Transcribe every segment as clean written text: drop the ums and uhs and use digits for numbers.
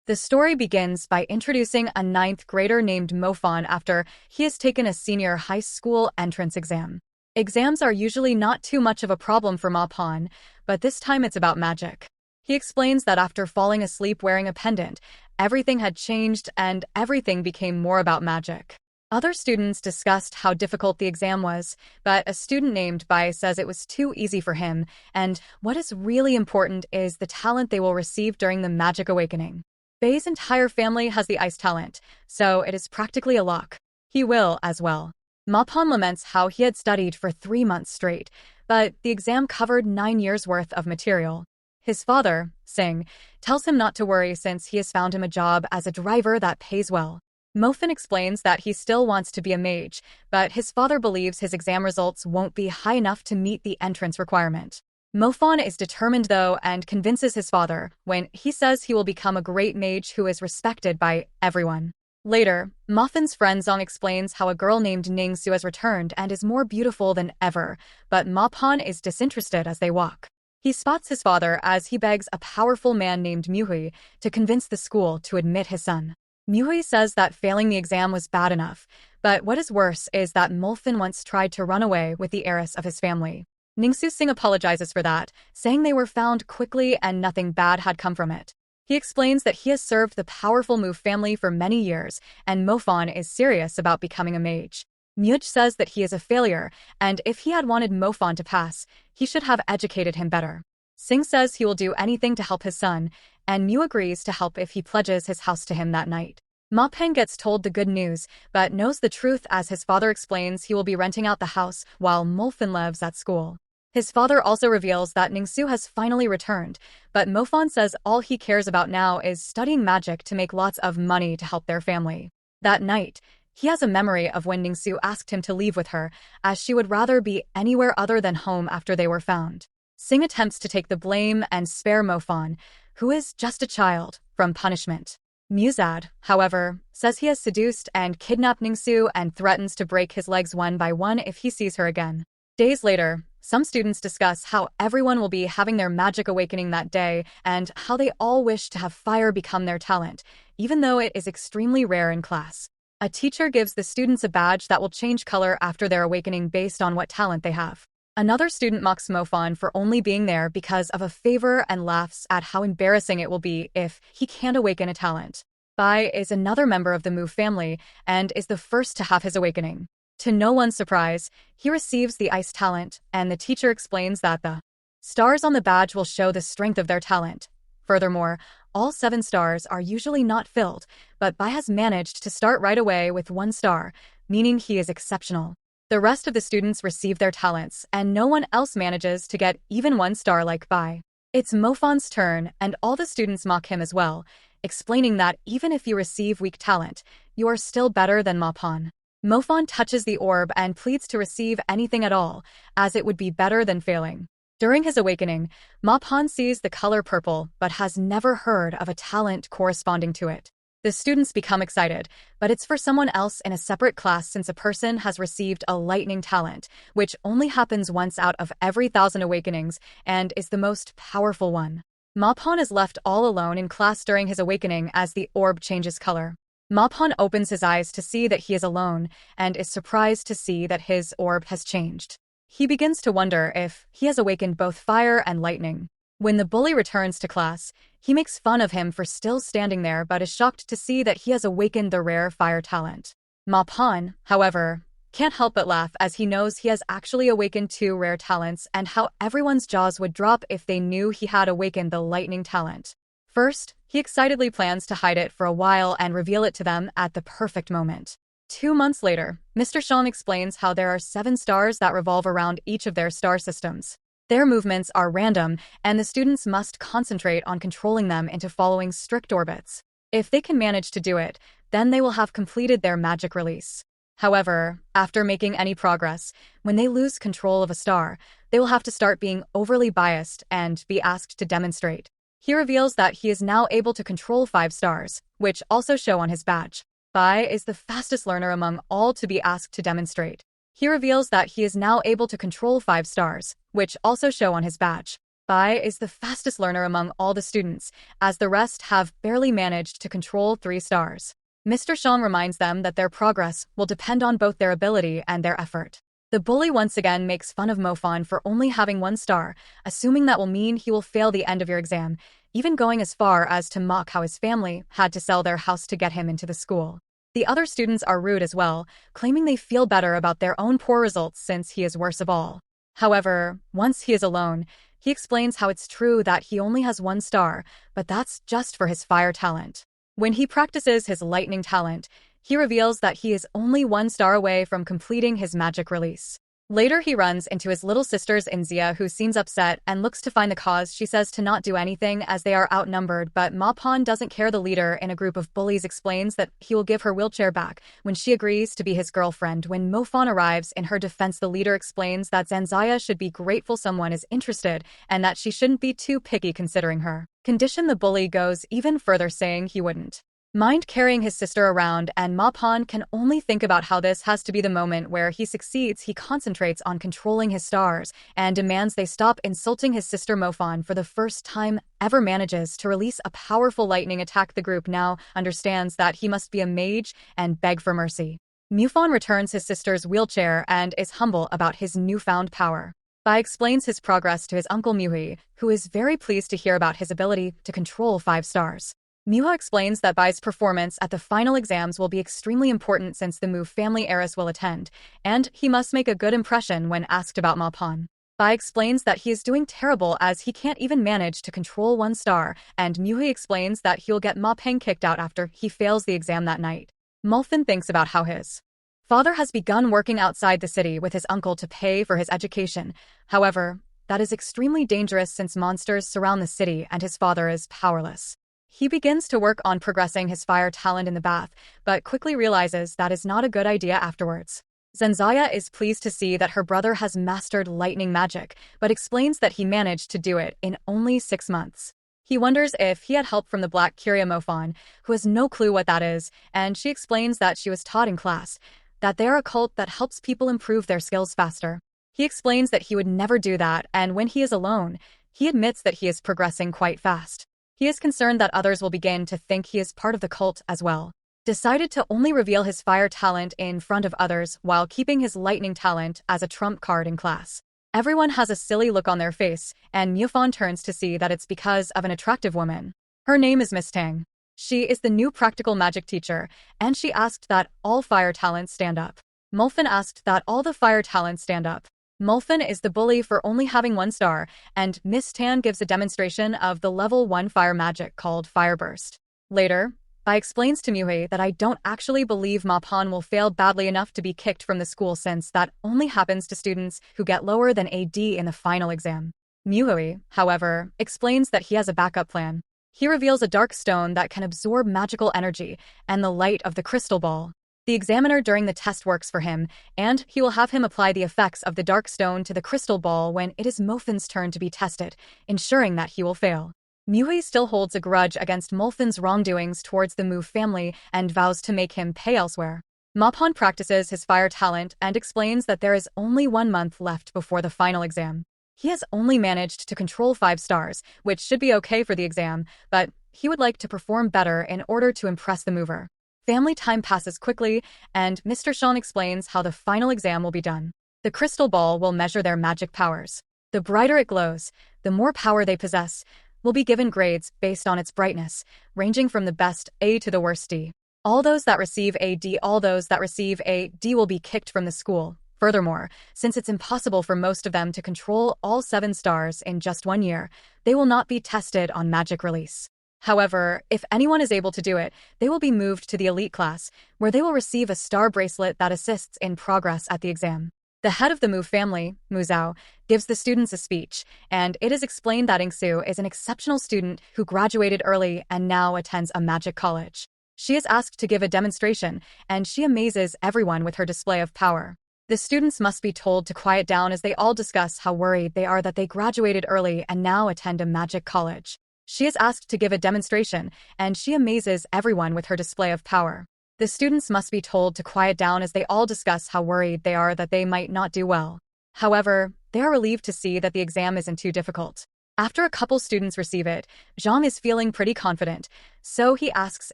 The story begins by introducing a ninth grader named Mofon after he has taken a senior high school entrance exam. Exams are usually not too much of a problem for Mofon, but this time it's about magic. He explains that after falling asleep wearing a pendant, everything had changed and everything became more about magic. Other students discussed how difficult the exam was, but a student named Bai says it was too easy for him, and what is really important is the talent they will receive during the magic awakening. Bai's entire family has the ice talent, so it is practically a lock. He will as well. Mopon laments how he had studied for 3 months straight, but the exam covered 9 years' worth of material. His father, Singh, tells him not to worry since he has found him a job as a driver that pays well. Mofon explains that he still wants to be a mage, but his father believes his exam results won't be high enough to meet the entrance requirement. Mofon is determined though and convinces his father when he says he will become a great mage who is respected by everyone. Later, Mofon's friend Zong explains how a girl named Ning-su has returned and is more beautiful than ever, but Mopon is disinterested as they walk. He spots his father as he begs a powerful man named Muhui to convince the school to admit his son. Muhui says that failing the exam was bad enough, but what is worse is that Mofon once tried to run away with the heiress of his family. Ning-su Singh apologizes for that, saying they were found quickly and nothing bad had come from it. He explains that he has served the powerful Mu family for many years, and Mofon is serious about becoming a mage. Muj says that he is a failure, and if he had wanted Mofon to pass, he should have educated him better. Singh says he will do anything to help his son, and Mu agrees to help if he pledges his house to him that night. Ma Peng gets told the good news, but knows the truth as his father explains he will be renting out the house while Mofon lives at school. His father also reveals that Ning-su has finally returned, but Mofon says all he cares about now is studying magic to make lots of money to help their family. That night, he has a memory of when Ning-su asked him to leave with her, as she would rather be anywhere other than home after they were found. Singh attempts to take the blame and spare Mofon, who is just a child, from punishment. Muzad, however, says he has seduced and kidnapped Ning-su and threatens to break his legs one by one if he sees her again. Days later, some students discuss how everyone will be having their magic awakening that day and how they all wish to have fire become their talent, even though it is extremely rare in class. A teacher gives the students a badge that will change color after their awakening based on what talent they have. Another student mocks Mofon for only being there because of a favor and laughs at how embarrassing it will be if he can't awaken a talent. Bai is another member of the Mu family and is the first to have his awakening. To no one's surprise, he receives the ice talent, and the teacher explains that the stars on the badge will show the strength of their talent. Furthermore, all 7 stars are usually not filled, but Bai has managed to start right away with 1 star, meaning he is exceptional. The rest of the students receive their talents, and no one else manages to get even 1 star like Bai. It's Mofon's turn, and all the students mock him as well, explaining that even if you receive weak talent, you are still better than Mopon. Mofon touches the orb and pleads to receive anything at all, as it would be better than failing. During his awakening, Mopon sees the color purple but has never heard of a talent corresponding to it. The students become excited, but it's for someone else in a separate class since a person has received a lightning talent, which only happens once out of every 1,000 awakenings and is the most powerful one. Mopon is left all alone in class during his awakening as the orb changes color. Mopon opens his eyes to see that he is alone and is surprised to see that his orb has changed. He begins to wonder if he has awakened both fire and lightning. When the bully returns to class, he makes fun of him for still standing there but is shocked to see that he has awakened the rare fire talent. Mopon, however, can't help but laugh as he knows he has actually awakened 2 rare talents and how everyone's jaws would drop if they knew he had awakened the lightning talent. First, he excitedly plans to hide it for a while and reveal it to them at the perfect moment. 2 months later, Mr. Shang explains how there are 7 stars that revolve around each of their star systems. Their movements are random, and the students must concentrate on controlling them into following strict orbits. If they can manage to do it, then they will have completed their magic release. However, after making any progress, when they lose control of a star, they will have to start being overly biased and be asked to demonstrate. He reveals that he is now able to control 5 stars, which also show on his badge. Bai is the fastest learner among all to be asked to demonstrate. He reveals that he is now able to control 5 stars, which also show on his badge. Bai is the fastest learner among all the students, as the rest have barely managed to control 3 stars. Mr. Shang reminds them that their progress will depend on both their ability and their effort. The bully once again makes fun of Mofan for only having 1 star, assuming that will mean he will fail the end of your exam, even going as far as to mock how his family had to sell their house to get him into the school. The other students are rude as well, claiming they feel better about their own poor results since he is worst of all. However, once he is alone, he explains how it's true that he only has 1 star, but that's just for his fire talent. When he practices his lightning talent, he reveals that he is only 1 star away from completing his magic release. Later he runs into his little sisters Inzia, who seems upset and looks to find the cause. She says to not do anything as they are outnumbered, but Mapan doesn't care. The leader in a group of bullies explains that he will give her wheelchair back when she agrees to be his girlfriend. When Mofan arrives in her defense, the leader explains that Zanzaya should be grateful someone is interested and that she shouldn't be too picky considering her condition. The bully goes even further, saying he wouldn't mind carrying his sister around, and Mapan can only think about how this has to be the moment where he succeeds. He concentrates on controlling his stars and demands they stop insulting his sister. Mofan, for the first time ever, manages to release a powerful lightning attack. The group now understands that he must be a mage and beg for mercy. Mufan returns his sister's wheelchair and is humble about his newfound power. Bai explains his progress to his uncle Muhi, who is very pleased to hear about his ability to control 5 stars. Muha explains that Bai's performance at the final exams will be extremely important since the Mu family heiress will attend, and he must make a good impression when asked about Ma Pan. Bai explains that he is doing terrible as he can't even manage to control 1 star, and Muhi explains that he'll get Ma Peng kicked out after he fails the exam that night. Mulfin thinks about how his father has begun working outside the city with his uncle to pay for his education. However, that is extremely dangerous since monsters surround the city and his father is powerless. He begins to work on progressing his fire talent in the bath, but quickly realizes that is not a good idea afterwards. Zanzaya is pleased to see that her brother has mastered lightning magic, but explains that he managed to do it in only 6 months. He wonders if he had help from the Black Curia Mofan, who has no clue what that is, and she explains that she was taught in class that they are a cult that helps people improve their skills faster. He explains that he would never do that, and when he is alone, he admits that he is progressing quite fast. He is concerned that others will begin to think he is part of the cult as well. Decided to only reveal his fire talent in front of others while keeping his lightning talent as a trump card in class. Everyone has a silly look on their face, and Mufan turns to see that it's because of an attractive woman. Her name is Miss Tang. She is the new practical magic teacher, and she asked that all fire talents stand up. Mulfin asked that all the fire talents stand up. Mulfin is the bully for only having 1 star, and Miss Tan gives a demonstration of the level 1 fire magic called Fire Burst. Later, Bai explains to Muhe that I don't actually believe Ma Pan will fail badly enough to be kicked from the school since that only happens to students who get lower than a D in the final exam. Muhe, however, explains that he has a backup plan. He reveals a dark stone that can absorb magical energy and the light of the crystal ball. The examiner during the test works for him, and he will have him apply the effects of the dark stone to the crystal ball when it is Mofin's turn to be tested, ensuring that he will fail. Muhe still holds a grudge against Mofin's wrongdoings towards the Mu family and vows to make him pay elsewhere. Mapan practices his fire talent and explains that there is only 1 month left before the final exam. He has only managed to control 5 stars, which should be okay for the exam, but he would like to perform better in order to impress the mover. Family time passes quickly, and Mr. Sean explains how the final exam will be done. The crystal ball will measure their magic powers. The brighter it glows, the more power they possess, will be given grades based on its brightness, ranging from the best A to the worst D. All those that receive a D will be kicked from the school. Furthermore, since it's impossible for most of them to control all 7 stars in just 1 year, they will not be tested on magic release. However, if anyone is able to do it, they will be moved to the elite class, where they will receive a star bracelet that assists in progress at the exam. The head of the Mu family, Mu Zhao, gives the students a speech, and it is explained that Ingsu is an exceptional student who graduated early and now attends a magic college. She is asked to give a demonstration, and she amazes everyone with her display of power. The students must be told to quiet down as they all discuss how worried they are that they graduated early and now attend a magic college. She is asked to give a demonstration, and she amazes everyone with her display of power. The students must be told to quiet down as they all discuss how worried they are that they might not do well. However, they are relieved to see that the exam isn't too difficult. After a couple students receive it, Zhang is feeling pretty confident, so he asks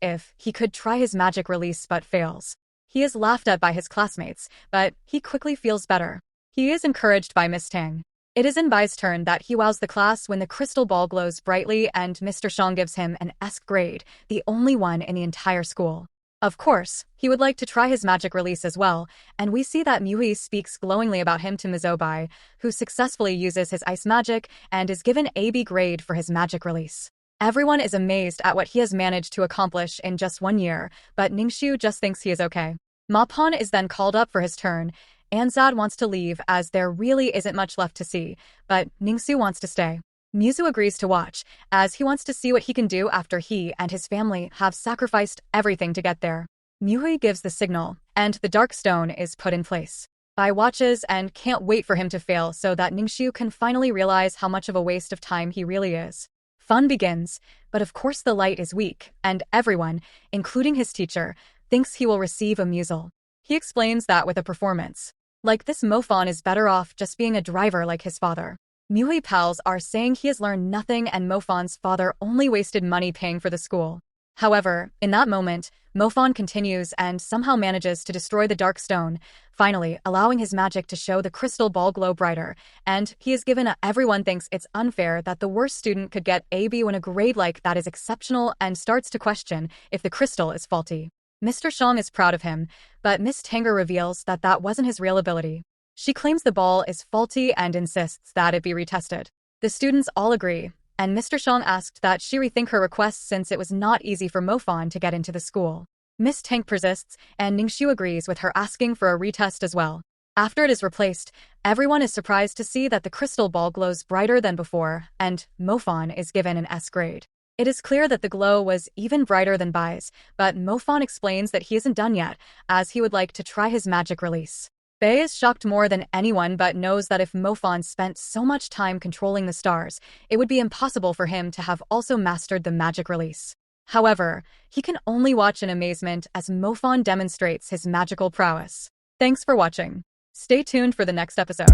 if he could try his magic release but fails. He is laughed at by his classmates, but he quickly feels better. He is encouraged by Miss Tang. It is in Bai's turn that he wows the class when the crystal ball glows brightly and Mr. Shang gives him an S grade, the only one in the entire school. Of course, he would like to try his magic release as well, and we see that Muhui speaks glowingly about him to Ms. Bai, who successfully uses his ice magic and is given a B grade for his magic release. Everyone is amazed at what he has managed to accomplish in just 1 year, but Ningxiu just thinks he is okay. Ma Pan is then called up for his turn. Anzad wants to leave as there really isn't much left to see, but Ningxiu wants to stay. Muzu agrees to watch, as he wants to see what he can do after he and his family have sacrificed everything to get there. Muhui gives the signal, and the dark stone is put in place. Bai watches and can't wait for him to fail so that Ningxiu can finally realize how much of a waste of time he really is. Fun begins, but of course the light is weak, and everyone, including his teacher, thinks he will receive a musel. He explains that with a performance. Like this Mofan is better off just being a driver like his father. Muhui pals are saying he has learned nothing and Mofan's father only wasted money paying for the school. However, in that moment, Mofan continues and somehow manages to destroy the dark stone, finally allowing his magic to show the crystal ball glow brighter, and he is given a everyone thinks it's unfair that the worst student could get a B when a grade like that is exceptional and starts to question if the crystal is faulty. Mr. Shang is proud of him, but Miss Tanger reveals that that wasn't his real ability. She claims the ball is faulty and insists that it be retested. The students all agree, and Mr. Shang asked that she rethink her request since it was not easy for Mofan to get into the school. Miss Tang persists, and Ningxiu agrees with her asking for a retest as well. After it is replaced, everyone is surprised to see that the crystal ball glows brighter than before, and Mofan is given an S grade. It is clear that the glow was even brighter than Bai's, but Mofan explains that he isn't done yet, as he would like to try his magic release. Bai is shocked more than anyone but knows that if Mofan spent so much time controlling the stars, it would be impossible for him to have also mastered the magic release. However, he can only watch in amazement as Mofan demonstrates his magical prowess. Thanks for watching. Stay tuned for the next episode.